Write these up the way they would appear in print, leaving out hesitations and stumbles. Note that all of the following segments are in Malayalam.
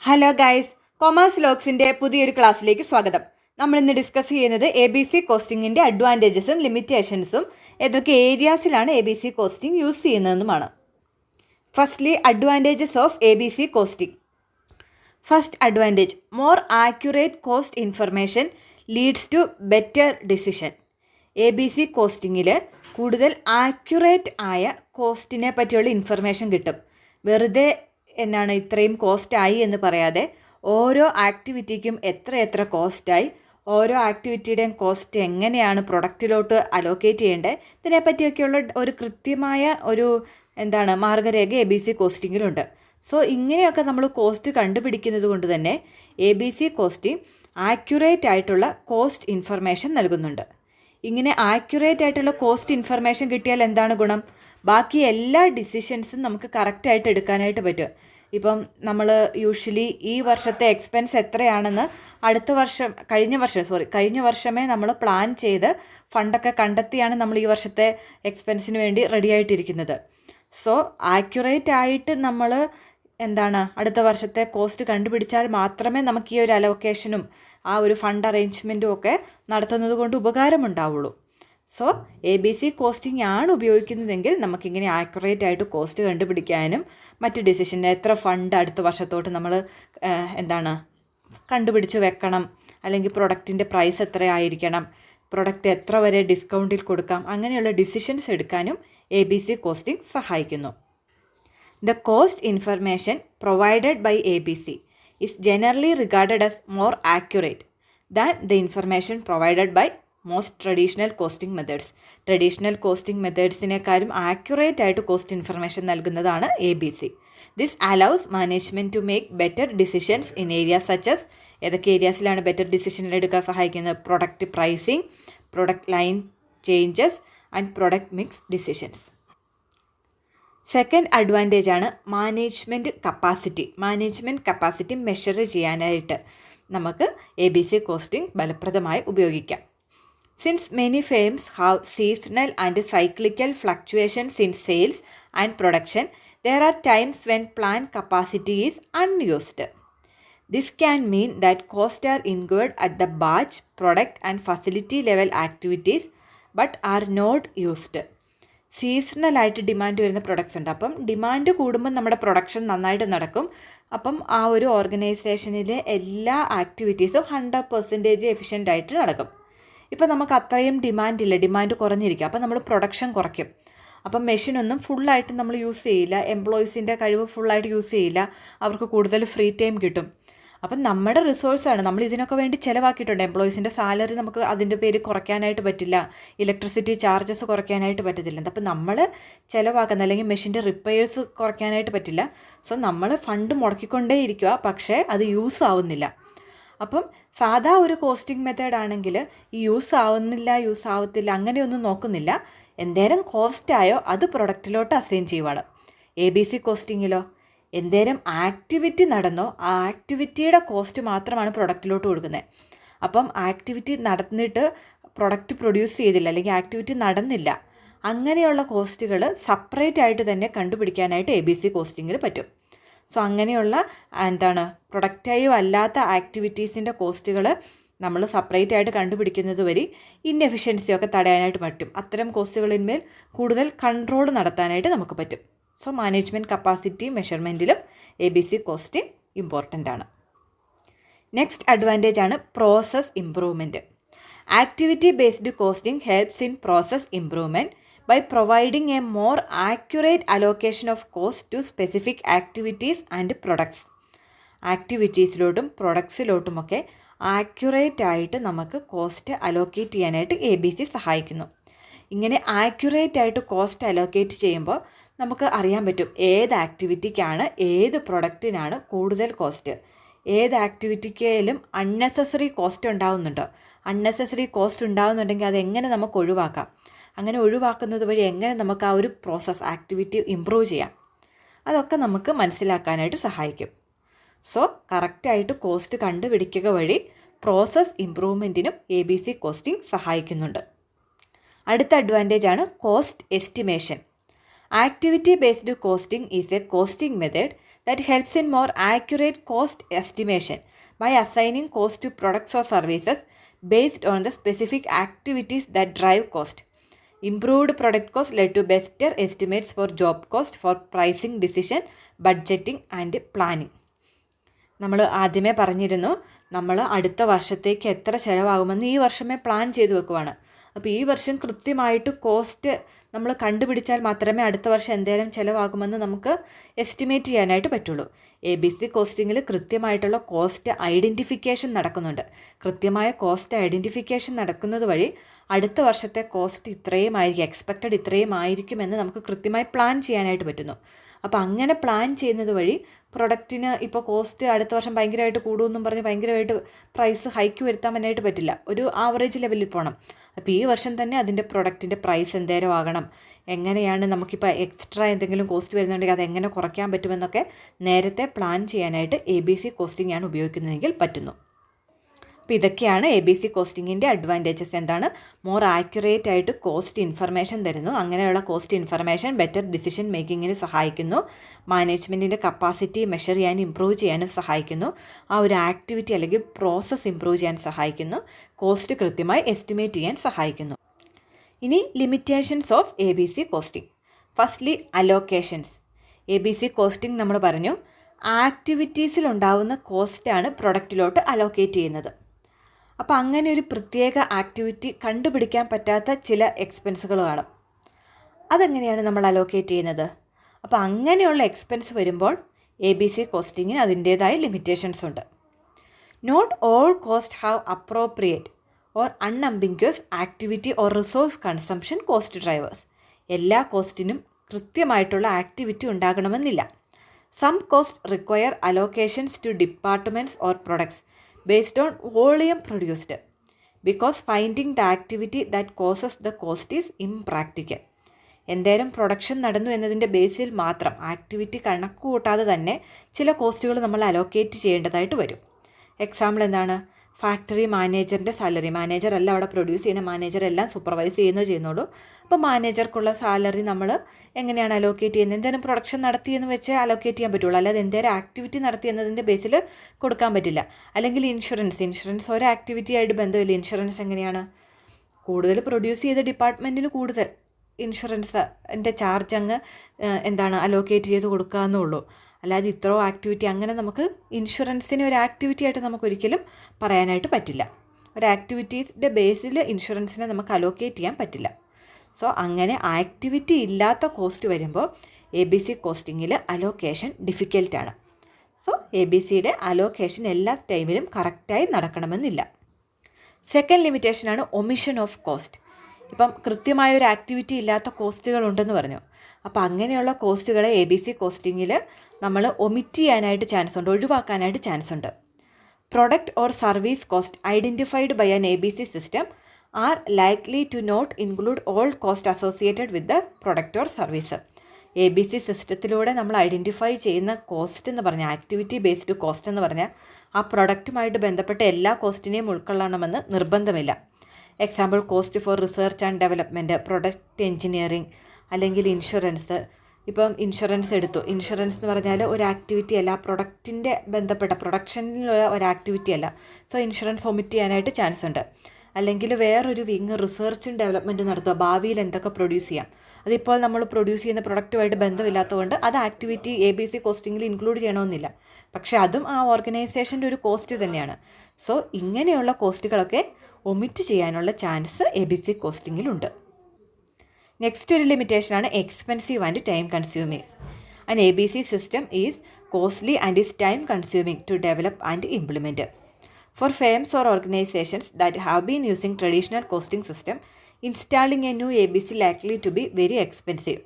ഹലോ ഗൈസ്, കൊമേഴ്സ് ലോഗ്സിൻ്റെ പുതിയൊരു ക്ലാസ്സിലേക്ക് സ്വാഗതം. നമ്മൾ ഇന്ന് ഡിസ്കസ് ചെയ്യുന്നത് ABC കോസ്റ്റിങ്ങിൻ്റെ അഡ്വാൻറ്റേജസും ലിമിറ്റേഷൻസും ഏതൊക്കെ ഏരിയാസിലാണ് ABC കോസ്റ്റിംഗ് യൂസ് ചെയ്യുന്നതെന്നുമാണ്. Firstly, advantages of ABC costing. First advantage, more accurate cost information leads to better decision. ABC കോസ്റ്റിങ്ങിൽ കൂടുതൽ ആക്യുറേറ്റ് ആയ കോസ്റ്റിനെ പറ്റിയുള്ള ഇൻഫർമേഷൻ കിട്ടും. വെറുതെ ഇത്രയും കോസ്റ്റായി എന്ന് പറയാതെ ഓരോ ആക്ടിവിറ്റിക്കും എത്ര കോസ്റ്റായി, ഓരോ ആക്ടിവിറ്റിയുടെയും കോസ്റ്റ് എങ്ങനെയാണ് പ്രൊഡക്റ്റിലോട്ട് അലോക്കേറ്റ് ചെയ്യേണ്ടത്, ഇതിനെപ്പറ്റിയൊക്കെയുള്ള ഒരു കൃത്യമായ ഒരു മാർഗ്ഗരേഖ ABC കോസ്റ്റിങ്ങിലുണ്ട്. സോ ഇങ്ങനെയൊക്കെ നമ്മൾ കോസ്റ്റ് കണ്ടുപിടിക്കുന്നത് കൊണ്ട് തന്നെ ABC കോസ്റ്റിംഗ് ആക്യുറേറ്റ് ആയിട്ടുള്ള കോസ്റ്റ് ഇൻഫർമേഷൻ നൽകുന്നുണ്ട്. ഇങ്ങനെ ആക്യുറേറ്റ് ആയിട്ടുള്ള കോസ്റ്റ് ഇൻഫർമേഷൻ കിട്ടിയാൽ എന്താണ് ഗുണം? ബാക്കി എല്ലാ ഡിസിഷൻസും നമുക്ക് കറക്റ്റായിട്ട് എടുക്കാനായിട്ട് പറ്റും. ഇപ്പം നമ്മൾ യൂഷ്വലി ഈ വർഷത്തെ എക്സ്പെൻസ് എത്രയാണെന്ന് കഴിഞ്ഞ വർഷമേ നമ്മൾ പ്ലാൻ ചെയ്ത് ഫണ്ടൊക്കെ കണ്ടെത്തിയാണ് നമ്മൾ ഈ വർഷത്തെ എക്സ്പെൻസിന് വേണ്ടി റെഡി ആയിട്ടിരിക്കുന്നത്. സോ ആക്യുറേറ്റ് ആയിട്ട് നമ്മൾ അടുത്ത വർഷത്തെ കോസ്റ്റ് കണ്ടുപിടിച്ചാൽ മാത്രമേ നമുക്ക് ഈ ഒരു അലോക്കേഷനും ആ ഒരു ഫണ്ട് അറേഞ്ച്മെൻറ്റും ഒക്കെ നടത്തുന്നത് കൊണ്ട് ഉപകാരമുണ്ടാവുള്ളൂ. സോ ABC കോസ്റ്റിംഗ് ആണ് ഉപയോഗിക്കുന്നതെങ്കിൽ നമുക്കിങ്ങനെ ആക്യുറേറ്റ് ആയിട്ട് കോസ്റ്റ് കണ്ടുപിടിക്കാനും മറ്റ് ഡിസിഷന് എത്ര ഫണ്ട് അടുത്ത വർഷത്തോട്ട് നമ്മൾ കണ്ടുപിടിച്ച് വെക്കണം, അല്ലെങ്കിൽ പ്രൊഡക്റ്റിൻ്റെ പ്രൈസ് എത്രയായിരിക്കണം, പ്രൊഡക്റ്റ് എത്ര വരെ ഡിസ്കൗണ്ടിൽ കൊടുക്കാം, അങ്ങനെയുള്ള ഡിസിഷൻസ് എടുക്കാനും ABC കോസ്റ്റിംഗ് സഹായിക്കുന്നു. The cost information provided by ABC is generally regarded as more accurate than the information provided by most traditional costing methods. Traditional costing മെത്തേഡ്സിനേക്കാളും ആക്യുറേറ്റ് ആയിട്ട് കോസ്റ്റ് ഇൻഫർമേഷൻ നൽകുന്നതാണ് ABC. This allows management to make better decisions in areas such as ഏതൊക്കെ ഏരിയാസിലാണ് ബെറ്റർ ഡിസിഷൻ എടുക്കാൻ സഹായിക്കുന്നത്? Product pricing, product line changes and product mix decisions. Second advantage ആണ് മാനേജ്മെൻറ്റ് കപ്പാസിറ്റി മെഷർ ചെയ്യാനായിട്ട് നമുക്ക് ABC കോസ്റ്റിംഗ് ഫലപ്രദമായി ഉപയോഗിക്കാം. Since many firms have seasonal and cyclical fluctuations in sales and production, there are times when plant capacity is unused. This can mean that costs are incurred at the batch, product and facility level activities but are not used. സീസണലായിട്ട് ഡിമാൻഡ് വരുന്ന പ്രൊഡക്ട്സ് ഉണ്ട്. അപ്പം ഡിമാൻഡ് കൂടുമ്പോൾ നമ്മുടെ പ്രൊഡക്ഷൻ നന്നായിട്ട് നടക്കും. അപ്പം ആ ഒരു ഓർഗനൈസേഷനിലെ എല്ലാ ആക്ടിവിറ്റീസും 100% എഫിഷ്യൻ്റ് ആയിട്ട് നടക്കും. ഇപ്പം നമുക്ക് അത്രയും ഡിമാൻഡ് കുറഞ്ഞിരിക്കും. അപ്പം നമ്മൾ പ്രൊഡക്ഷൻ കുറയ്ക്കും. അപ്പം മെഷീനൊന്നും ഫുള്ളായിട്ട് നമ്മൾ യൂസ് ചെയ്യില്ല, എംപ്ലോയീസിൻ്റെ കഴിവ് ഫുള്ളായിട്ട് യൂസ് ചെയ്യില്ല, അവർക്ക് കൂടുതൽ ഫ്രീ ടൈം കിട്ടും. അപ്പം നമ്മുടെ റിസോഴ്സാണ്, നമ്മൾ ഇതിനൊക്കെ വേണ്ടി ചിലവാക്കിയിട്ടുണ്ട്. എംപ്ലോയീസിൻ്റെ സാലറി നമുക്ക് അതിൻ്റെ പേര് കുറയ്ക്കാനായിട്ട് പറ്റില്ല, ഇലക്ട്രിസിറ്റി ചാർജസ് കുറയ്ക്കാനായിട്ട് പറ്റത്തില്ല. അപ്പം നമ്മൾ ചിലവാക്കുന്ന അല്ലെങ്കിൽ മെഷീൻ്റെ റിപ്പയേഴ്സ് കുറയ്ക്കാനായിട്ട് പറ്റില്ല. സോ നമ്മൾ ഫണ്ട് മുടക്കിക്കൊണ്ടേ ഇരിക്കുക, പക്ഷേ അത് യൂസ് ആവുന്നില്ല. അപ്പം സാധാ ഒരു കോസ്റ്റിംഗ് മെത്തേഡ് ആണെങ്കിൽ ഈ യൂസ് ആവത്തില്ല അങ്ങനെയൊന്നും നോക്കുന്നില്ല. എന്തേരം കോസ്റ്റായോ അത് പ്രൊഡക്റ്റിലോട്ട് അസൈൻ ചെയ്യുവാണ്. ABC കോസ്റ്റിങ്ങിലോ എന്തേരം ആക്ടിവിറ്റി നടന്നോ ആ ആക്ടിവിറ്റിയുടെ കോസ്റ്റ് മാത്രമാണ് പ്രൊഡക്റ്റിലോട്ട് കൊടുക്കുന്നത്. അപ്പം ആക്ടിവിറ്റി നടന്നിട്ട് പ്രൊഡക്റ്റ് പ്രൊഡ്യൂസ് ചെയ്തില്ല അല്ലെങ്കിൽ ആക്ടിവിറ്റി നടന്നില്ല, അങ്ങനെയുള്ള കോസ്റ്റുകൾ സെപ്പറേറ്റ് ആയിട്ട് തന്നെ കണ്ടുപിടിക്കാനായിട്ട് ABC കോസ്റ്റിങ്ങിൽ പറ്റും. സോ അങ്ങനെയുള്ള പ്രൊഡക്റ്റീവ് അല്ലാത്ത ആക്ടിവിറ്റീസിൻ്റെ കോസ്റ്റുകൾ നമ്മൾ സെപ്പറേറ്റ് ആയിട്ട് കണ്ടുപിടിക്കുന്നത് വഴി ഇൻഎഫിഷ്യൻസിയൊക്കെ തടയാനായിട്ട് പറ്റും. അത്തരം കോസ്റ്റുകളിന്മേൽ കൂടുതൽ കൺട്രോൾ നടത്താനായിട്ട് നമുക്ക് പറ്റും. സോ മാനേജ്മെൻറ്റ് കപ്പാസിറ്റി മെഷർമെൻറ്റിലും ABC കോസ്റ്റിംഗ് ഇമ്പോർട്ടൻ്റ് ആണ്. നെക്സ്റ്റ് അഡ്വാൻറ്റേജ് ആണ് process improvement. Activity based costing helps in process improvement by providing a more accurate allocation of cost to specific activities and products. ആക്ടിവിറ്റീസിലോട്ടും പ്രൊഡക്ട്സിലോട്ടുമൊക്കെ ആക്യുറേറ്റ് ആയിട്ട് നമുക്ക് കോസ്റ്റ് അലോക്കേറ്റ് ചെയ്യാനായിട്ട് ABC സഹായിക്കുന്നു. ഇങ്ങനെ ആക്യുറേറ്റ് ആയിട്ട് കോസ്റ്റ് അലോക്കേറ്റ് ചെയ്യുമ്പോൾ നമുക്ക് അറിയാൻ പറ്റും ഏത് ആക്ടിവിറ്റിക്കാണ് ഏത് പ്രൊഡക്റ്റിനാണ് കൂടുതൽ കോസ്റ്റ്, ഏത് ആക്ടിവിറ്റിക്കായാലും അൺനെസസറി കോസ്റ്റ് ഉണ്ടാവുന്നുണ്ടോ, അൺനെസസറി കോസ്റ്റ് ഉണ്ടാവുന്നുണ്ടെങ്കിൽ അതെങ്ങനെ നമുക്ക് ഒഴിവാക്കാം, അങ്ങനെ ഒഴിവാക്കുന്നത് വഴി എങ്ങനെ നമുക്ക് ആ ഒരു പ്രോസസ്സ് ആക്ടിവിറ്റി ഇമ്പ്രൂവ് ചെയ്യാം, അതൊക്കെ നമുക്ക് മനസ്സിലാക്കാനായിട്ട് സഹായിക്കും. സോ കറക്റ്റായിട്ട് കോസ്റ്റ് കണ്ടുപിടിക്കുക വഴി പ്രോസസ് ഇംപ്രൂവ്മെൻറ്റിനും ABC കോസ്റ്റിംഗ് സഹായിക്കുന്നുണ്ട്. അടുത്ത അഡ്വാൻറ്റേജ് ആണ് cost estimation. Activity based costing is A costing method that helps in more accurate cost estimation by assigning cost to products or services based on the specific activities that drive cost. Improved product cost led to better estimates for job cost, for pricing decision, budgeting and planning. നമ്മൾ ആദ്യമേ പറഞ്ഞിരുന്നു, നമ്മൾ അടുത്ത വർഷത്തേക്ക് എത്ര ചിലവാകുമെന്ന് ഈ വർഷമേ പ്ലാൻ ചെയ്ത് വെക്കുവാണ്. അപ്പോൾ ഈ വർഷം കൃത്യമായിട്ട് കോസ്റ്റ് നമ്മൾ കണ്ടുപിടിച്ചാൽ മാത്രമേ അടുത്ത വർഷം എന്തെങ്കിലും ചിലവാകുമെന്ന് നമുക്ക് എസ്റ്റിമേറ്റ് ചെയ്യാനായിട്ട് പറ്റുള്ളൂ. ABC കോസ്റ്റിങ്ങിൽ കൃത്യമായിട്ടുള്ള കോസ്റ്റ് ഐഡൻറ്റിഫിക്കേഷൻ നടക്കുന്നുണ്ട്. കൃത്യമായ കോസ്റ്റ് ഐഡൻറ്റിഫിക്കേഷൻ നടക്കുന്നത് വഴി അടുത്ത വർഷത്തെ കോസ്റ്റ് ഇത്രയും ആയിരിക്കും, എക്സ്പെക്റ്റഡ് ഇത്രയും ആയിരിക്കുമെന്ന് നമുക്ക് കൃത്യമായി പ്ലാൻ ചെയ്യാനായിട്ട് പറ്റുന്നു. അപ്പോൾ അങ്ങനെ പ്ലാൻ ചെയ്യുന്നത് വഴി പ്രൊഡക്റ്റിന് ഇപ്പോൾ കോസ്റ്റ് അടുത്ത വർഷം ഭയങ്കരമായിട്ട് കൂടുമെന്നും പറഞ്ഞ് ഭയങ്കരമായിട്ട് പ്രൈസ് ഹൈക്ക് വരുത്താനായിട്ട് പറ്റില്ല. ഒരു ആവറേജ് ലെവലിൽ പോകണം. അപ്പോൾ ഈ വർഷം തന്നെ അതിൻ്റെ പ്രൊഡക്റ്റിൻ്റെ പ്രൈസ് എന്തേലും ആകണം, എങ്ങനെയാണ് നമുക്കിപ്പോൾ എക്സ്ട്രാ എന്തെങ്കിലും കോസ്റ്റ് വരുന്നുണ്ടെങ്കിൽ അതെങ്ങനെ കുറയ്ക്കാൻ പറ്റുമെന്നൊക്കെ നേരത്തെ പ്ലാൻ ചെയ്യാനായിട്ട് ABC കോസ്റ്റിംഗ് ആണ് ഉപയോഗിക്കുന്നതെങ്കിൽ പറ്റുന്നു. അപ്പോൾ ഇതൊക്കെയാണ് ABC കോസ്റ്റിങ്ങിൻ്റെ അഡ്വാൻറ്റേജസ്. എന്താണ്? മോർ ആക്യുറേറ്റ് ആയിട്ട് കോസ്റ്റ് ഇൻഫർമേഷൻ തരുന്നു. അങ്ങനെയുള്ള കോസ്റ്റ് ഇൻഫർമേഷൻ ബെറ്റർ ഡിസിഷൻ മേക്കിങ്ങിന് സഹായിക്കുന്നു. മാനേജ്മെൻറ്റിൻ്റെ കപ്പാസിറ്റി മെഷർ ചെയ്യാൻ ഇമ്പ്രൂവ് ചെയ്യാനും സഹായിക്കുന്നു. ആ ഒരു ആക്ടിവിറ്റി അല്ലെങ്കിൽ പ്രോസസ്സ് ഇമ്പ്രൂവ് ചെയ്യാൻ സഹായിക്കുന്നു. കോസ്റ്റ് കൃത്യമായി എസ്റ്റിമേറ്റ് ചെയ്യാൻ സഹായിക്കുന്നു. ഇനി limitations of ABC costing. Firstly allocations. ABC costing നമ്മൾ പറഞ്ഞു, ആക്ടിവിറ്റീസിലുണ്ടാവുന്ന കോസ്റ്റാണ് പ്രൊഡക്റ്റിലോട്ട് അലോക്കേറ്റ് ചെയ്യുന്നത്. അപ്പോൾ അങ്ങനെ ഒരു പ്രത്യേക ആക്ടിവിറ്റി കണ്ടുപിടിക്കാൻ പറ്റാത്ത ചില എക്സ്പെൻസുകൾ കാണും. അതെങ്ങനെയാണ് നമ്മൾ അലോക്കേറ്റ് ചെയ്യുന്നത്? അപ്പോൾ അങ്ങനെയുള്ള എക്സ്പെൻസ് വരുമ്പോൾ ABC കോസ്റ്റിങ്ങിന് അതിൻ്റേതായ ലിമിറ്റേഷൻസ് ഉണ്ട്. Not all cost have appropriate or unambiguous activity or resource consumption cost drivers. എല്ലാ കോസ്റ്റിനും കൃത്യമായിട്ടുള്ള ആക്ടിവിറ്റി ഉണ്ടാകണമെന്നില്ല. Some costs require allocations to departments or products based on volume produced, because finding the activity that causes the cost is impractical. എന്തേലും പ്രൊഡക്ഷൻ നടന്നു എന്നതിൻ്റെ ബേസിൽ മാത്രം ആക്ടിവിറ്റി കണക്ക് കൂട്ടാതെ തന്നെ ചില കോസ്റ്റുകൾ നമ്മൾ അലോക്കേറ്റ് ചെയ്യേണ്ടതായിട്ട് വരും. എക്സാമ്പിൾ എന്താണ്? Factory മാനേജറിൻ്റെ salary. മാനേജറല്ല അവിടെ പ്രൊഡ്യൂസ് ചെയ്യുന്ന, മാനേജർ എല്ലാം സൂപ്പർവൈസ് ചെയ്യുന്നുള്ളൂ. അപ്പോൾ മാനേജർക്കുള്ള സാലറി നമ്മൾ എങ്ങനെയാണ് അലോക്കേറ്റ് ചെയ്യുന്നത്? എന്തെങ്കിലും പ്രൊഡക്ഷൻ നടത്തിയെന്ന് വെച്ച് അലോക്കേറ്റ് ചെയ്യാൻ പറ്റുള്ളൂ, അല്ലാതെ എന്തെങ്കിലും ആക്ടിവിറ്റി നടത്തി എന്നതിൻ്റെ ബേസിൽ കൊടുക്കാൻ പറ്റില്ല. അല്ലെങ്കിൽ ഇൻഷുറൻസ് ഒരു ആക്ടിവിറ്റിയായിട്ട് ബന്ധമില്ല. ഇൻഷുറൻസ് എങ്ങനെയാണ്? കൂടുതൽ പ്രൊഡ്യൂസ് ചെയ്ത ഡിപ്പാർട്ട്മെൻറ്റിന് കൂടുതൽ ഇൻഷുറൻസിൻ്റെ ചാർജ് അങ്ങ് അലോക്കേറ്റ് ചെയ്ത് കൊടുക്കാമെന്നുള്ളൂ. അല്ലാതെ ഇത്രയോ ആക്ടിവിറ്റി അങ്ങനെ നമുക്ക് ഇൻഷുറൻസിനെ ഒരു ആക്ടിവിറ്റി ആയിട്ട് നമുക്കൊരിക്കലും പറയാനായിട്ട് പറ്റില്ല. ഒരു ആക്ടിവിറ്റീസിൻ്റെ ബേസിൽ ഇൻഷുറൻസിനെ നമുക്ക് അലോക്കേറ്റ് ചെയ്യാൻ പറ്റില്ല. സോ അങ്ങനെ ആക്ടിവിറ്റി ഇല്ലാത്ത കോസ്റ്റ് വരുമ്പോൾ ABC കോസ്റ്റിങ്ങിൽ അലോക്കേഷൻ ഡിഫിക്കൽട്ടാണ്. സോ ABCയുടെ അലോക്കേഷൻ എല്ലാ ടൈമിലും കറക്റ്റായി നടക്കണമെന്നില്ല. സെക്കൻഡ് ലിമിറ്റേഷനാണ് ഒമിഷൻ ഓഫ് കോസ്റ്റ്. ഇപ്പം കൃത്യമായൊരു ആക്ടിവിറ്റി ഇല്ലാത്ത കോസ്റ്റുകൾ ഉണ്ടെന്ന് പറഞ്ഞു. അപ്പോൾ അങ്ങനെയുള്ള കോസ്റ്റുകളെ ABC കോസ്റ്റിങ്ങിൽ നമ്മൾ ഒമിറ്റ് ചെയ്യാനായിട്ട് ചാൻസ് ഉണ്ട്, ഒഴിവാക്കാനായിട്ട് ചാൻസ് ഉണ്ട്. Product or service cost identified by an ABC system are likely to not include all cost associated with the product or service. ABC സിസ്റ്റത്തിലൂടെ നമ്മൾ ഐഡൻറ്റിഫൈ ചെയ്യുന്ന കോസ്റ്റ് എന്ന് പറഞ്ഞാൽ, ആക്ടിവിറ്റി ബേസ്ഡ് കോസ്റ്റ് എന്ന് പറഞ്ഞാൽ ആ പ്രൊഡക്റ്റുമായിട്ട് ബന്ധപ്പെട്ട എല്ലാ കോസ്റ്റിനെയും ഉൾക്കൊള്ളണമെന്ന് നിർബന്ധമില്ല. Example cost for research and development, product engineering, അല്ലെങ്കിൽ ഇൻഷുറൻസ്. ഇപ്പം ഇൻഷുറൻസ് എടുത്തു. ഇൻഷുറൻസ് എന്ന് പറഞ്ഞാൽ ഒരു ആക്ടിവിറ്റി അല്ല, പ്രൊഡക്റ്റിൻ്റെ ബന്ധപ്പെട്ട പ്രൊഡക്ഷനിലുള്ള ഒരു ആക്ടിവിറ്റി അല്ല. സോ ഇൻഷുറൻസ് ഒമിറ്റ് ചെയ്യാനായിട്ട് ചാൻസ് ഉണ്ട്. അല്ലെങ്കിൽ വേറൊരു വിങ് റിസർച്ചും ഡെവലപ്മെൻറ്റ് നടത്തുക, ഭാവിയിൽ എന്തൊക്കെ പ്രൊഡ്യൂസ് ചെയ്യാം. അതിപ്പോൾ നമ്മൾ പ്രൊഡ്യൂസ് ചെയ്യുന്ന പ്രൊഡക്റ്റുമായിട്ട് ബന്ധമില്ലാത്തതുകൊണ്ട് അത് ആക്ടിവിറ്റി ABC കോസ്റ്റിങ്ങിൽ ഇൻക്ലൂഡ് ചെയ്യണമെന്നില്ല. പക്ഷേ അതും ആ ഓർഗനൈസേഷൻ്റെ ഒരു കോസ്റ്റ് തന്നെയാണ്. സോ ഇങ്ങനെയുള്ള കോസ്റ്റുകളൊക്കെ ഒമിറ്റ് ചെയ്യാനുള്ള ചാൻസ് ABC കോസ്റ്റിങ്ങിലുണ്ട്. നെക്സ്റ്റ് ഒരു ലിമിറ്റേഷനാണ് expensive and time consuming. An ABC system is costly and is time consuming to develop and implement. For firms or organizations that have been using traditional costing system, installing a new ABC likely to be very expensive.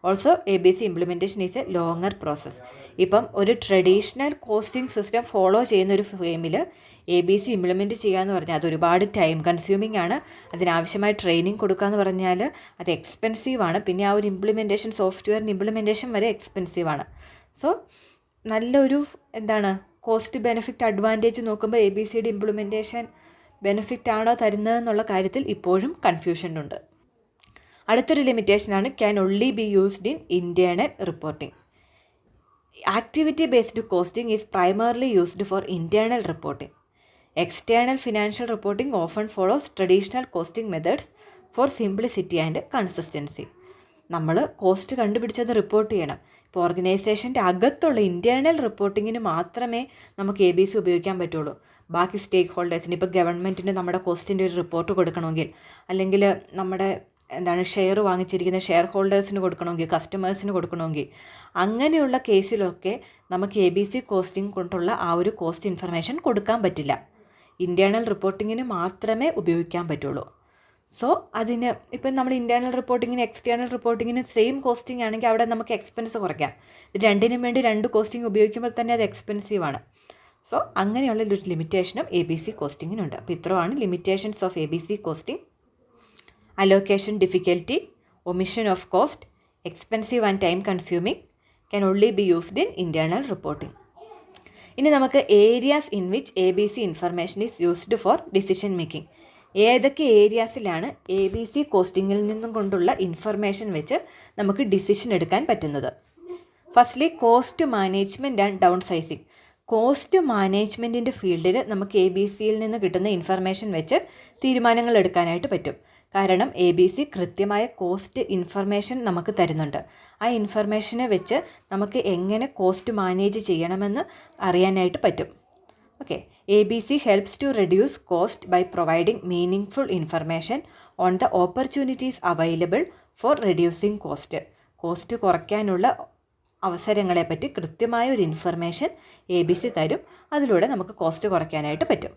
Also, ABC implementation is a longer process. ഇപ്പം ഒരു ട്രഡീഷണൽ കോസ്റ്റിംഗ് സിസ്റ്റം ഫോളോ ചെയ്യുന്ന ഒരു ഫേമിൽ ABC ഇംപ്ലിമെൻറ്റ് ചെയ്യുക എന്ന് പറഞ്ഞാൽ അത് ഒരുപാട് ടൈം കൺസ്യൂമിംഗ് ആണ്. അതിനാവശ്യമായ ട്രെയിനിങ് കൊടുക്കുക എന്ന് പറഞ്ഞാൽ അത് എക്സ്പെൻസീവ് ആണ്. പിന്നെ ആ ഒരു ഇംപ്ലിമെൻറ്റേഷൻ, സോഫ്റ്റ്വെയറിൻ്റെ ഇംപ്ലിമെൻറ്റേഷൻ വരെ എക്സ്പെൻസീവ് ആണ്. സോ നല്ലൊരു കോസ്റ്റ് ബെനിഫിറ്റ് അഡ്വാൻറ്റേജ് നോക്കുമ്പോൾ ABCയുടെ ഇംപ്ലിമെൻറ്റേഷൻ ബെനിഫിറ്റ് ആണോ തരുന്നതെന്നുള്ള കാര്യത്തിൽ ഇപ്പോഴും കൺഫ്യൂഷൻ ഉണ്ട്. അടുത്തൊരു ലിമിറ്റേഷനാണ് can only be used in internal reporting. Activity based costing is primarily used for internal reporting. External financial reporting often follows traditional costing methods for simplicity and consistency. നമ്മൾ കോസ്റ്റ് കണ്ടുപിടിച്ചത് റിപ്പോർട്ട് ചെയ്യണം. ഇപ്പോൾ ഓർഗനൈസേഷൻ്റെ അകത്തുള്ള ഇൻറ്റേർണൽ റിപ്പോർട്ടിങ്ങിന് മാത്രമേ നമുക്ക് ABC ഉപയോഗിക്കാൻ പറ്റുള്ളൂ. ബാക്കി സ്റ്റേക്ക് ഹോൾഡേഴ്സിന്, ഇപ്പോൾ ഗവൺമെൻറ്റിന് നമ്മുടെ കോസ്റ്റിൻ്റെ ഒരു റിപ്പോർട്ട് കൊടുക്കണമെങ്കിൽ, അല്ലെങ്കിൽ നമ്മുടെ ഷെയർ വാങ്ങിച്ചിരിക്കുന്ന ഷെയർ ഹോൾഡേഴ്സിന് കൊടുക്കണമെങ്കിൽ, കസ്റ്റമേഴ്സിന് കൊടുക്കണമെങ്കിൽ, അങ്ങനെയുള്ള കേസിലൊക്കെ നമുക്ക് ABC കോസ്റ്റിംഗ് കൊണ്ടുള്ള ആ ഒരു കോസ്റ്റ് ഇൻഫർമേഷൻ കൊടുക്കാൻ പറ്റില്ല. ഇൻറ്റേർണൽ റിപ്പോർട്ടിങ്ങിന് മാത്രമേ ഉപയോഗിക്കാൻ പറ്റുള്ളൂ. സോ അതിന് ഇപ്പം നമ്മൾ ഇൻറ്റേർണൽ റിപ്പോർട്ടിങ്ങിന് എക്സ്റ്റേണൽ റിപ്പോർട്ടിങ്ങിന് സെയിം കോസ്റ്റിംഗ് ആണെങ്കിൽ അവിടെ നമുക്ക് എക്സ്പെൻസ് കുറയ്ക്കാം. ഇത് രണ്ടിനും വേണ്ടി രണ്ട് കോസ്റ്റിംഗ് ഉപയോഗിക്കുമ്പോൾ തന്നെ അത് എക്സ്പെൻസീവാണ്. സോ അങ്ങനെയുള്ള ഒരു ലിമിറ്റേഷനും ABC കോസ്റ്റിങ്ങിനുണ്ട്. അപ്പോൾ ഇത്രയാണ് limitations of ABC costing. Allocation difficulty, omission of cost, expensive and time consuming, can only B used in internal reporting. ഇനി നമുക്ക് areas in which ABC information is used for decision making. ഏതൊക്കെ ഏരിയാസിലാണ് ABC കോസ്റ്റിങ്ങിൽ നിന്നും കൊണ്ടുള്ള ഇൻഫർമേഷൻ വെച്ച് നമുക്ക് ഡിസിഷൻ എടുക്കാൻ പറ്റുന്നത്? Firstly cost management and down sizing. Cost മാനേജ്മെൻറ്റിൻ്റെ ഫീൽഡിൽ നമുക്ക് ABCയിൽ നിന്ന് കിട്ടുന്ന ഇൻഫർമേഷൻ വെച്ച് തീരുമാനങ്ങൾ എടുക്കാനായിട്ട് പറ്റും. കാരണം ABC കൃത്യമായ കോസ്റ്റ് ഇൻഫർമേഷൻ നമുക്ക് തരുന്നുണ്ട്. ആ ഇൻഫർമേഷനെ വെച്ച് നമുക്ക് എങ്ങനെ കോസ്റ്റ് മാനേജ് ചെയ്യണമെന്ന് അറിയാനായിട്ട് പറ്റും. Okay, ABC helps to reduce cost by providing meaningful information on the opportunities available for reducing cost. Cost കുറയ്ക്കാനുള്ള അവസരങ്ങളെപ്പറ്റി കൃത്യമായ ഒരു ഇൻഫർമേഷൻ ABC തരും. അതിലൂടെ നമുക്ക് കോസ്റ്റ് കുറയ്ക്കാനായിട്ട് പറ്റും.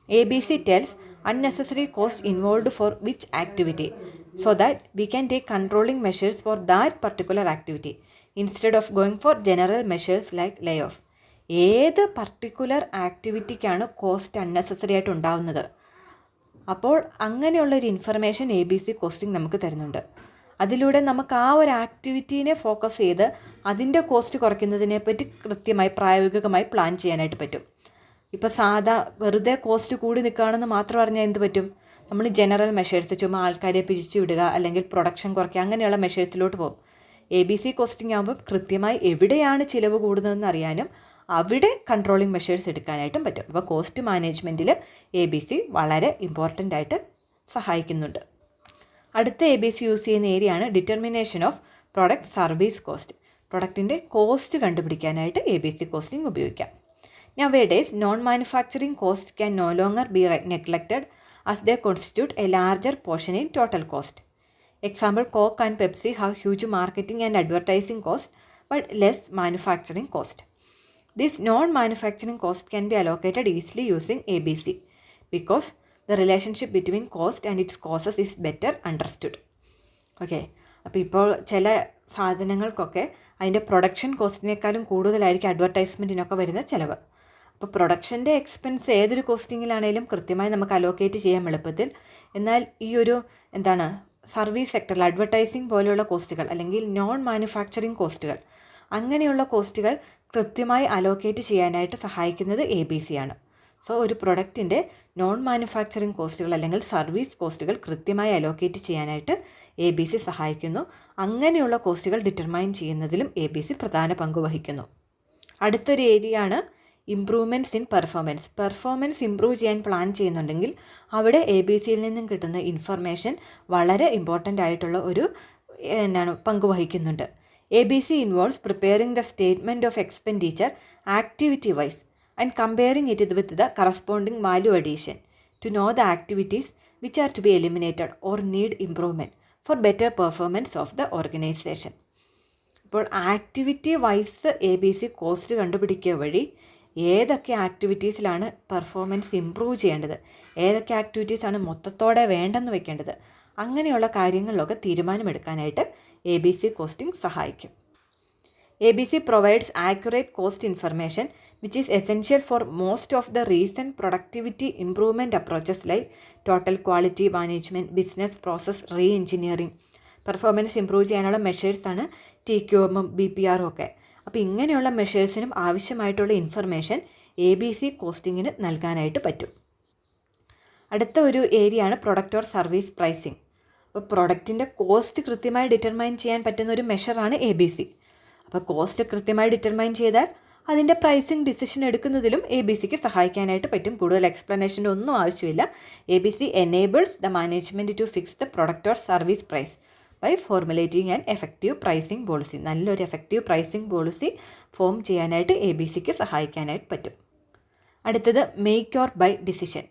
ABC tells unnecessary cost involved for which activity so that we can take controlling measures for that particular activity instead of going for general measures like layoff. ഏത് പർട്ടിക്കുലർ ആക്ടിവിറ്റിക്കാണ് കോസ്റ്റ് അൺനെസസറി ആയിട്ട് ഉണ്ടാവുന്നത്, അപ്പോൾ അങ്ങനെയുള്ളൊരു ഇൻഫർമേഷൻ ABC കോസ്റ്റിംഗ് നമുക്ക് തരുന്നുണ്ട്. അതിലൂടെ നമുക്ക് ആ ഒരു ആക്ടിവിറ്റീനെ ഫോക്കസ് ചെയ്ത് അതിൻ്റെ കോസ്റ്റ് കുറയ്ക്കുന്നതിനെ പറ്റി കൃത്യമായി പ്രായോഗികമായി പ്ലാൻ ചെയ്യാനായിട്ട് പറ്റും. ഇപ്പോൾ വെറുതെ കോസ്റ്റ് കൂടി നിൽക്കുകയാണെന്ന് മാത്രം അറിഞ്ഞാൽ എന്ത് പറ്റും? നമ്മൾ ജനറൽ മെഷേഴ്സ്, ചുമ്മാ ആൾക്കാരെ പിരിച്ചു വിടുക അല്ലെങ്കിൽ പ്രൊഡക്ഷൻ കുറയ്ക്കുക, അങ്ങനെയുള്ള മെഷേഴ്സിലോട്ട് പോകും. ABC കോസ്റ്റിംഗ് ആകുമ്പോൾ കൃത്യമായി എവിടെയാണ് ചിലവ് കൂടുന്നതെന്ന് അറിയാനും അവിടെ കൺട്രോളിങ് മെഷേഴ്സ് എടുക്കാനായിട്ടും പറ്റും. അപ്പോൾ കോസ്റ്റ് മാനേജ്മെൻറ്റിൽ ABC വളരെ ഇമ്പോർട്ടൻ്റ് ആയിട്ട് സഹായിക്കുന്നുണ്ട്. അടുത്ത ABC യൂസ് ചെയ്യുന്ന ഏരിയയാണ് determination of product service cost. പ്രൊഡക്റ്റിൻ്റെ കോസ്റ്റ് കണ്ടുപിടിക്കാനായിട്ട് ABC കോസ്റ്റിംഗ് ഉപയോഗിക്കാം. Nowadays, non-manufacturing costs can no longer be neglected as they constitute a larger portion in total cost. Example, Coke and Pepsi have huge marketing and advertising cost but less manufacturing cost. This non-manufacturing cost can be allocated easily using ABC because the relationship between cost and its causes is better understood. Okay, അപ്പോൾ ഇപ്പോൾ ചില സാധനങ്ങൾക്കൊക്കെ അതിൻ്റെ പ്രൊഡക്ഷൻ കോസ്റ്റിനേക്കാളും കൂടുതലായിരിക്കും അഡ്വർടൈസ്മെൻറ്റിനൊക്കെ വരുന്ന ചിലവ്. അപ്പോൾ പ്രൊഡക്ഷൻ്റെ എക്സ്പെൻസ് ഏതൊരു കോസ്റ്റിങ്ങിലാണെങ്കിലും കൃത്യമായി നമുക്ക് അലോക്കേറ്റ് ചെയ്യാൻ എളുപ്പത്തിൽ. എന്നാൽ ഈ ഒരു സർവീസ് സെക്ടറിൽ അഡ്വർടൈസിങ് പോലെയുള്ള കോസ്റ്റുകൾ അല്ലെങ്കിൽ നോൺ മാനുഫാക്ചറിങ് കോസ്റ്റുകൾ, അങ്ങനെയുള്ള കോസ്റ്റുകൾ കൃത്യമായി അലോക്കേറ്റ് ചെയ്യാനായിട്ട് സഹായിക്കുന്നത് ABC ആണ്. സോ ഒരു പ്രൊഡക്റ്റിൻ്റെ നോൺ മാനുഫാക്ചറിങ് കോസ്റ്റുകൾ അല്ലെങ്കിൽ സർവീസ് കോസ്റ്റുകൾ കൃത്യമായി അലോക്കേറ്റ് ചെയ്യാനായിട്ട് ABC സഹായിക്കുന്നു. അങ്ങനെയുള്ള കോസ്റ്റുകൾ ഡിറ്റർമൈൻ ചെയ്യുന്നതിലും ABC പ്രധാന പങ്ക് വഹിക്കുന്നു. അടുത്തൊരു ഏരിയയാണ് ഇംപ്രൂവ്മെൻറ്റ്സ് ഇൻ പെർഫോമൻസ് ഇംപ്രൂവ് ചെയ്യാൻ പ്ലാൻ ചെയ്യുന്നുണ്ടെങ്കിൽ അവിടെ ABCയിൽ നിന്നും കിട്ടുന്ന ഇൻഫർമേഷൻ വളരെ ഇമ്പോർട്ടൻ്റ് ആയിട്ടുള്ള ഒരു പങ്ക് വഹിക്കുന്നുണ്ട്. ABC involves preparing the statement of expenditure activity wise and comparing it with the corresponding value addition to know the activities which are to be eliminated or need improvement for better performance of the organization. ഇപ്പോൾ ആക്ടിവിറ്റി വൈസ് ABC കോസ്റ്റ് കണ്ടുപിടിക്കുക വഴി ഏതൊക്കെ ആക്ടിവിറ്റീസിലാണ് പെർഫോമൻസ് ഇംപ്രൂവ് ചെയ്യേണ്ടത്, ഏതൊക്കെ ആക്ടിവിറ്റീസാണ് മൊത്തത്തോടെ വേണ്ടെന്ന് വെക്കേണ്ടത്, അങ്ങനെയുള്ള കാര്യങ്ങളിലൊക്കെ തീരുമാനമെടുക്കാനായിട്ട് ABC കോസ്റ്റിംഗ് സഹായിക്കും. ABC provides accurate cost information which is essential for most of the recent productivity improvement approaches like total quality management, business process re-engineering. Performance improve ചെയ്യാനുള്ള മെഷേഴ്സാണ് TQM, BPR ഒക്കെ. അപ്പോൾ ഇങ്ങനെയുള്ള മെഷേഴ്സിനും ആവശ്യമായിട്ടുള്ള ഇൻഫർമേഷൻ ABC കോസ്റ്റിങ്ങിന് നൽകാനായിട്ട് പറ്റും. അടുത്ത ഒരു ഏരിയയാണ് പ്രൊഡക്റ്റ് ഓർ സർവീസ് പ്രൈസിങ്. അപ്പോൾ പ്രൊഡക്റ്റിൻ്റെ കോസ്റ്റ് കൃത്യമായി ഡിറ്റർമൈൻ ചെയ്യാൻ പറ്റുന്ന ഒരു മെഷറാണ് ABC. അപ്പോൾ കോസ്റ്റ് കൃത്യമായി ഡിറ്റർമൈൻ ചെയ്താൽ അതിൻ്റെ പ്രൈസിങ് ഡിസിഷൻ എടുക്കുന്നതിലും ABC സഹായിക്കാനായിട്ട് പറ്റും. കൂടുതൽ എക്സ്പ്ലനേഷൻ്റെ ഒന്നും ആവശ്യമില്ല. ABC enables the management to fix the product or service price by formulating and effective pricing policy. നല്ലൊരു എഫക്റ്റീവ് പ്രൈസിങ് പോളിസി ഫോം ചെയ്യാനായിട്ട് ABC സഹായിക്കാനായിട്ട് പറ്റും. അടുത്തത് മേക്ക് ഓർ ബൈ ഡിസിഷൻ.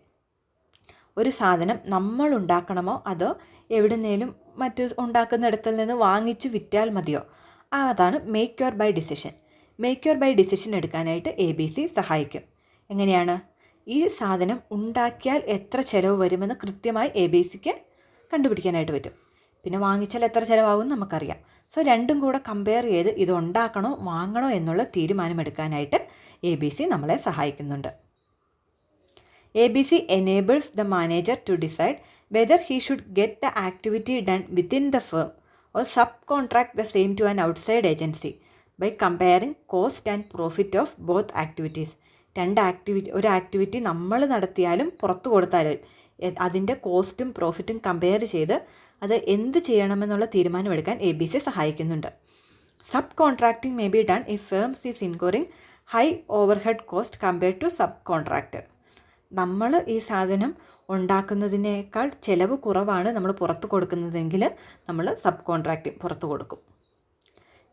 ഒരു സാധനം നമ്മൾ ഉണ്ടാക്കണമോ അതോ എവിടുന്നേലും മറ്റ് ഉണ്ടാക്കുന്നിടത്തിൽ നിന്ന് വാങ്ങിച്ച് വിറ്റാൽ മതിയോ, അതാണ് make or buy decision. Make or buy decision എടുക്കാനായിട്ട് ABC സഹായിക്കും. എങ്ങനെയാണ്? ഈ സാധനം ഉണ്ടാക്കിയാൽ എത്ര ചിലവ് വരുമെന്ന് കൃത്യമായി ABCക്ക് കണ്ടുപിടിക്കാനായിട്ട് പറ്റും. പിന്നെ വാങ്ങിച്ചാൽ എത്ര ചിലവാകും നമുക്കറിയാം. സോ രണ്ടും കൂടെ കമ്പയർ ചെയ്ത് ഇത് ഉണ്ടാക്കണോ വാങ്ങണോ എന്നുള്ള തീരുമാനമെടുക്കാനായിട്ട് ABC നമ്മളെ സഹായിക്കുന്നുണ്ട്. ABC enables the manager to decide whether he should get the activity done within the firm or subcontract the same to an outside agency by comparing cost and profit of both activities. ഒരു ആക്ടിവിറ്റി നമ്മൾ നടത്തിയാലും പുറത്തു കൊടുത്താലും അതിൻ്റെ കോസ്റ്റും പ്രോഫിറ്റും കമ്പയർ ചെയ്ത് അത് എന്ത് ചെയ്യണമെന്നുള്ള തീരുമാനമെടുക്കാൻ ABC സഹായിക്കുന്നുണ്ട്. Sub contracting may be done if firms is incurring high overhead cost compared to sub contract. നമ്മൾ ഈ സാധനം ഉണ്ടാക്കുന്നതിനേക്കാൾ ചിലവ് കുറവാണ് നമ്മൾ പുറത്ത് കൊടുക്കുന്നതെങ്കിൽ നമ്മൾ സബ് കോൺട്രാക്റ്റിംഗ് പുറത്ത് കൊടുക്കും.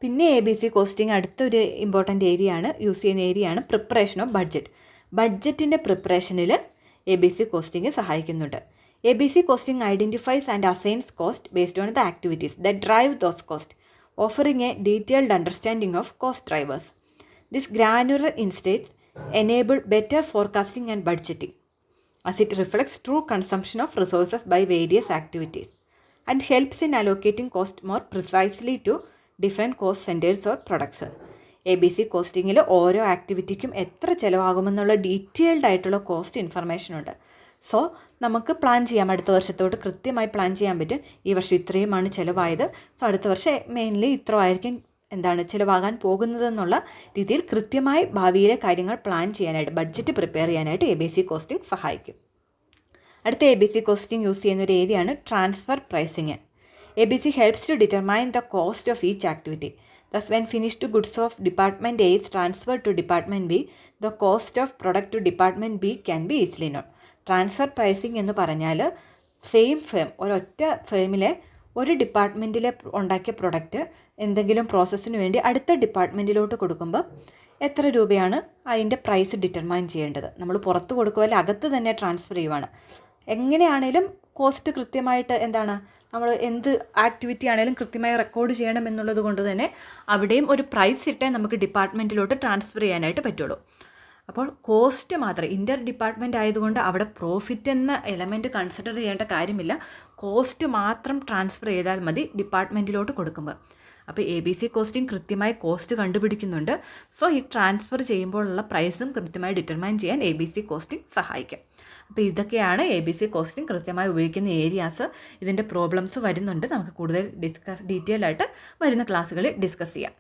പിന്നെ ABC കോസ്റ്റിംഗ് അടുത്തൊരു ഇമ്പോർട്ടൻ്റ് ഏരിയയാണ്, യൂസ് ചെയ്യുന്ന ഏരിയയാണ് പ്രിപ്പറേഷൻ ഓഫ് ബഡ്ജറ്റ്. ബഡ്ജറ്റിൻ്റെ പ്രിപ്പറേഷനിൽ ABC കോസ്റ്റിംഗ് സഹായിക്കുന്നുണ്ട്. ABC costing identifies and assigns cost based on the activities that drive those cost, offering a detailed understanding of cost drivers. This granular insights enable better forecasting and budgeting as it reflects true consumption of resources by various activities and helps in allocating cost more precisely to different cost centers or products. ABC കോസ്റ്റിങ്ങിൽ ഓരോ ആക്ടിവിറ്റിക്കും എത്ര ചിലവാകുമെന്നുള്ള ഡീറ്റെയിൽഡ് ആയിട്ടുള്ള കോസ്റ്റ് ഇൻഫർമേഷൻ ഉണ്ട്. സോ നമുക്ക് പ്ലാൻ ചെയ്യാം, അടുത്ത വർഷത്തോട്ട് കൃത്യമായി പ്ലാൻ ചെയ്യാൻ പറ്റും. ഈ വർഷം ഇത്രയുമാണ് ചിലവായത്, സോ അടുത്ത വർഷം മെയിൻലി ഇത്ര ആയിരിക്കും ചിലവാകാൻ പോകുന്നതെന്നുള്ള രീതിയിൽ കൃത്യമായി ഭാവിയിലെ കാര്യങ്ങൾ പ്ലാൻ ചെയ്യാനായിട്ട്, ബഡ്ജറ്റ് പ്രിപ്പയർ ചെയ്യാനായിട്ട് ABC കോസ്റ്റിംഗ് സഹായിക്കും. അടുത്ത ABC കോസ്റ്റിംഗ് യൂസ് ചെയ്യുന്ന ഒരു ഏരിയയാണ് transfer pricing. ABC helps to determine the cost of each activity. Thus, when finished goods of Department A is transferred to Department B, the cost of product to Department B can be easily known. Transfer pricing എന്ന് പറഞ്ഞാൽ സെയിം ഫേം, ഒരൊറ്റ ഫേമിലെ ഒരു ഡിപ്പാർട്ട്മെൻറ്റിലെ ഉണ്ടാക്കിയ പ്രൊഡക്റ്റ് എന്തെങ്കിലും പ്രോസസ്സിന് വേണ്ടി അടുത്ത ഡിപ്പാർട്ട്മെൻറ്റിലോട്ട് കൊടുക്കുമ്പോൾ എത്ര രൂപയാണ് അതിൻ്റെ പ്രൈസ് ഡിറ്റർമൈൻ ചെയ്യേണ്ടത്. നമ്മൾ പുറത്ത് കൊടുക്കുമല്ലോ, അകത്ത് തന്നെ ട്രാൻസ്ഫർ ചെയ്യുവാണ്. എങ്ങനെയാണേലും കോസ്റ്റ് കൃത്യമായിട്ട് നമ്മൾ എന്ത് ആക്ടിവിറ്റി ആണെങ്കിലും കൃത്യമായി റെക്കോർഡ് ചെയ്യണം എന്നുള്ളത് കൊണ്ട് തന്നെ അവിടെയും ഒരു പ്രൈസ് ഇട്ടേ നമുക്ക് ഡിപ്പാർട്ട്മെൻറ്റിലോട്ട് ട്രാൻസ്ഫർ ചെയ്യാനായിട്ട് പറ്റുള്ളൂ. അപ്പോൾ കോസ്റ്റ് മാത്രം, ഇൻ്റർ ഡിപ്പാർട്ട്മെൻറ്റ് ആയതുകൊണ്ട് അവിടെ പ്രോഫിറ്റ് എന്ന എലമെൻറ്റ് കൺസിഡർ ചെയ്യേണ്ട കാര്യമില്ല. കോസ്റ്റ് മാത്രം ട്രാൻസ്ഫർ ചെയ്താൽ മതി ഡിപ്പാർട്ട്മെൻറ്റിലോട്ട് കൊടുക്കുമ്പോൾ. അപ്പോൾ ABC കോസ്റ്റിംഗ് കൃത്യമായി കോസ്റ്റ് കണ്ടുപിടിക്കുന്നുണ്ട്. സോ ഈ ട്രാൻസ്ഫർ ചെയ്യുമ്പോഴുള്ള പ്രൈസും കൃത്യമായി ഡിറ്റർമൈൻ ചെയ്യാൻ ABC കോസ്റ്റിംഗ് സഹായിക്കും. അപ്പോൾ ഇതൊക്കെയാണ് ABC കോസ്റ്റിംഗ് കൃത്യമായി ഉപയോഗിക്കുന്ന ഏരിയാസ്. ഇതിൻ്റെ പ്രോബ്ലംസ് വരുന്നുണ്ട്, നമുക്ക് കൂടുതൽ ഡീറ്റെയിൽ ആയിട്ട് വരുന്ന ക്ലാസ്സുകളിൽ ഡിസ്കസ് ചെയ്യാം.